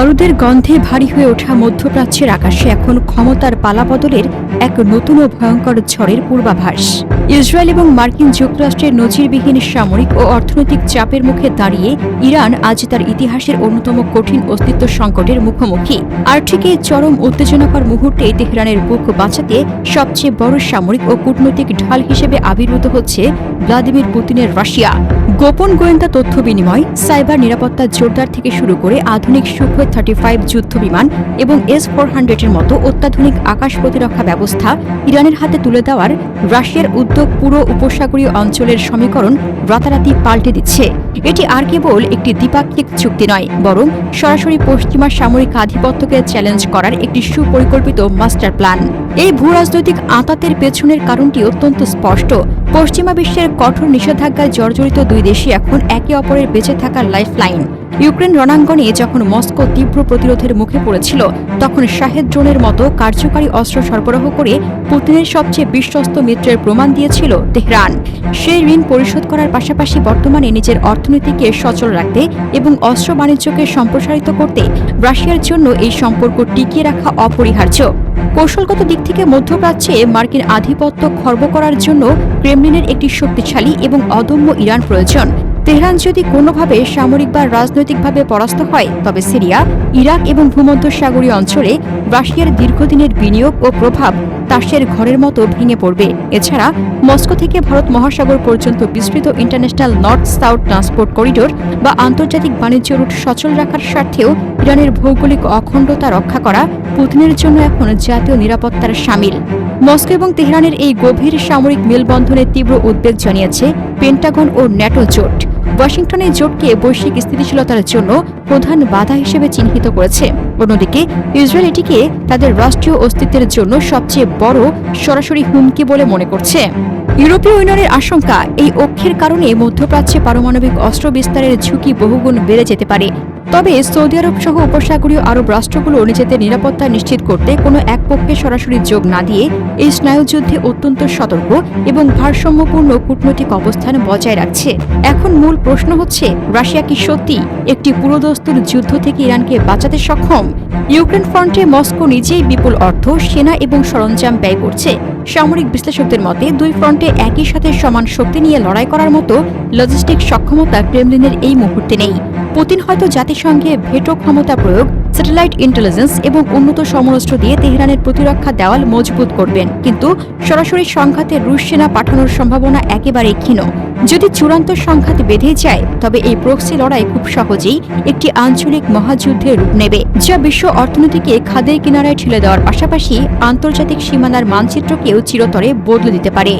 বারুদের গন্ধে ভারী হয়ে ওঠা মধ্যপ্রাচ্যের আকাশে এখন ক্ষমতার পালাবদলের এক নতুন ও ভয়ঙ্কর ঝড়ের পূর্বাভাস। ইসরায়েল এবং মার্কিন যুক্তরাষ্ট্রের নজিরবিহীন সামরিক ও অর্থনৈতিক চাপের মুখে দাঁড়িয়ে ইরান আজ তার ইতিহাসের অন্যতম কঠিন অস্তিত্ব সংকটের মুখোমুখি। আর ঠিক এই চরম উত্তেজনাকর মুহূর্তে তেহরানের বুক বাঁচাতে সবচেয়ে বড় সামরিক ও কূটনৈতিক ঢাল হিসেবে আবির্ভূত হচ্ছে ভ্লাদিমির পুতিনের রাশিয়া। গোপন গোয়েন্দা তথ্য বিনিময়, সাইবার নিরাপত্তা জোরদার থেকে শুরু করে আধুনিক সুখোই 35 যুদ্ধ বিমান এবং S-400-এর মতো অত্যাধুনিক আকাশ প্রতিরক্ষা ব্যবস্থা ইরানের হাতে তুলে দেওয়ার রাশিয়ার উদ্যোগ পুরো উপসাগরীয় অঞ্চলের সমীকরণ রাতারাতি পাল্টে দিচ্ছে। এটি আর কেবল একটি দ্বিপাক্ষিক চুক্তি নয়, বরং সরাসরি পশ্চিমা সামরিক আধিপত্যকে চ্যালেঞ্জ করার একটি সুপরিকল্পিত মাস্টার প্ল্যান। এই ভূরাজনৈতিক আঁতাতের পেছনের কারণটি অত্যন্ত স্পষ্ট। পশ্চিমা বিশ্বের কঠোর নিষেধাজ্ঞায় জর্জরিত দুই দেশই এখন একে অপরের বেঁচে থাকার লাইফলাইন। ইউক্রেন রণাঙ্গনে যখন মস্কো তীব্র প্রতিরোধের মুখে পড়েছিল, তখন শাহেদ ড্রোনের মতো কার্যকারী অস্ত্র সরবরাহ করে পুতিনের সবচেয়ে বিশ্বস্ত মিত্রের প্রমাণ দিয়েছিল তেহরান। সেই ঋণ পরিশোধ করার পাশাপাশি বর্তমানে নিজের অর্থনীতিকে সচল রাখতে এবং অস্ত্র বাণিজ্যকে সম্প্রসারিত করতে রাশিয়ার জন্য এই সম্পর্ক টিকিয়ে রাখা অপরিহার্য। কৌশলগত দিক থেকে মধ্যপ্রাচ্যে মার্কিন আধিপত্য খর্ব করার জন্য ক্রেমলিনের একটি শক্তিশালী এবং অদম্য ইরান প্রয়োজন। তেহরান যদি কোনোভাবে সামরিক বা রাজনৈতিকভাবে পরাস্ত হয়, তবে সিরিয়া, ইরাক এবং ভূমধ্যসাগরীয় অঞ্চলে রাশিয়ার দীর্ঘদিনের বিনিয়োগ ও প্রভাব তাসের ঘরের মতো ভেঙে পড়বে। এছাড়া মস্কো থেকে ভারত মহাসাগর পর্যন্ত বিস্তৃত international north south transport corridor বা আন্তর্জাতিক বাণিজ্য রুট সচল রাখার স্বার্থেও ইরানের ভৌগোলিক অখণ্ডতা রক্ষা করা পুতিনের জন্য এখন জাতীয় নিরাপত্তার শামিল। মস্কো এবং তেহরানের এই গভীর সামরিক মেলবন্ধনে তীব্র উদ্বেগ জানিয়েছে পেন্টাগন ও ন্যাটো জোট। ওয়াশিংটন এই জোটকে বৈশ্বিক স্থিতিশীলতার জন্য প্রধান বাধা হিসেবে চিহ্নিত করেছে। অন্যদিকে ইসরায়েল এটিকে তাদের রাষ্ট্রীয় অস্তিত্বের জন্য সবচেয়ে বড় সরাসরি হুমকি বলে মনে করছে। ইউরোপীয় ইউনিয়নের আশঙ্কা, এই ঐক্যের কারণে মধ্যপ্রাচ্যে পারমাণবিক অস্ত্র বিস্তারের ঝুঁকি বহুগুণ বেড়ে যেতে পারে। তবে সৌদি আরব সহ উপসাগরীয় আরব রাষ্ট্রগুলো নিজেদের নিরাপত্তা নিশ্চিত করতে কোনো এক পক্ষে সরাসরি যোগ না দিয়ে এই স্নায়ুযুদ্ধে অত্যন্ত সতর্ক এবং ভারসাম্যপূর্ণ কূটনৈতিক অবস্থান বজায় রাখছে। এখন মূল প্রশ্ন হচ্ছে, রাশিয়া কি সত্যি একটি পুরোদস্তুর যুদ্ধ থেকে ইরানকে বাঁচাতে সক্ষম? ইউক্রেন ফ্রন্টে মস্কো নিজেই বিপুল অর্থ, সেনা এবং সরঞ্জাম ব্যয় করছে। সামরিক বিশ্লেষকদের মতে দুই ফ্রন্টে একই সাথে সমান শক্তি নিয়ে লড়াই করার মতো লজিস্টিক সক্ষমতা ক্রেমলিনের এই মুহূর্তে নেই। পুতিন হয়তো জাতিসংঘে ভেটো ক্ষমতা প্রয়োগ, স্যাটেলাইট ইন্টেলিজেন্স এবং উন্নত সমরাস্ত্র দিয়ে তেহরানের প্রতিরক্ষা দেওয়াল মজবুত করবেন, কিন্তু সরাসরি সংঘাতে রুশ সেনা পাঠানোর সম্ভাবনা একেবারেই ক্ষীণ। যদি চূড়ান্ত সংঘাত বেঁধে যায়, তবে এই প্রক্সি লড়াই খুব সহজেই একটি আঞ্চলিক মহাযুদ্ধের রূপ নেবে, যা বিশ্ব অর্থনীতিকে খাদের কিনারায় ঠেলে দেওয়ার পাশাপাশি আন্তর্জাতিক সীমানার মানচিত্রকেও চিরতরে বদলে দিতে পারে।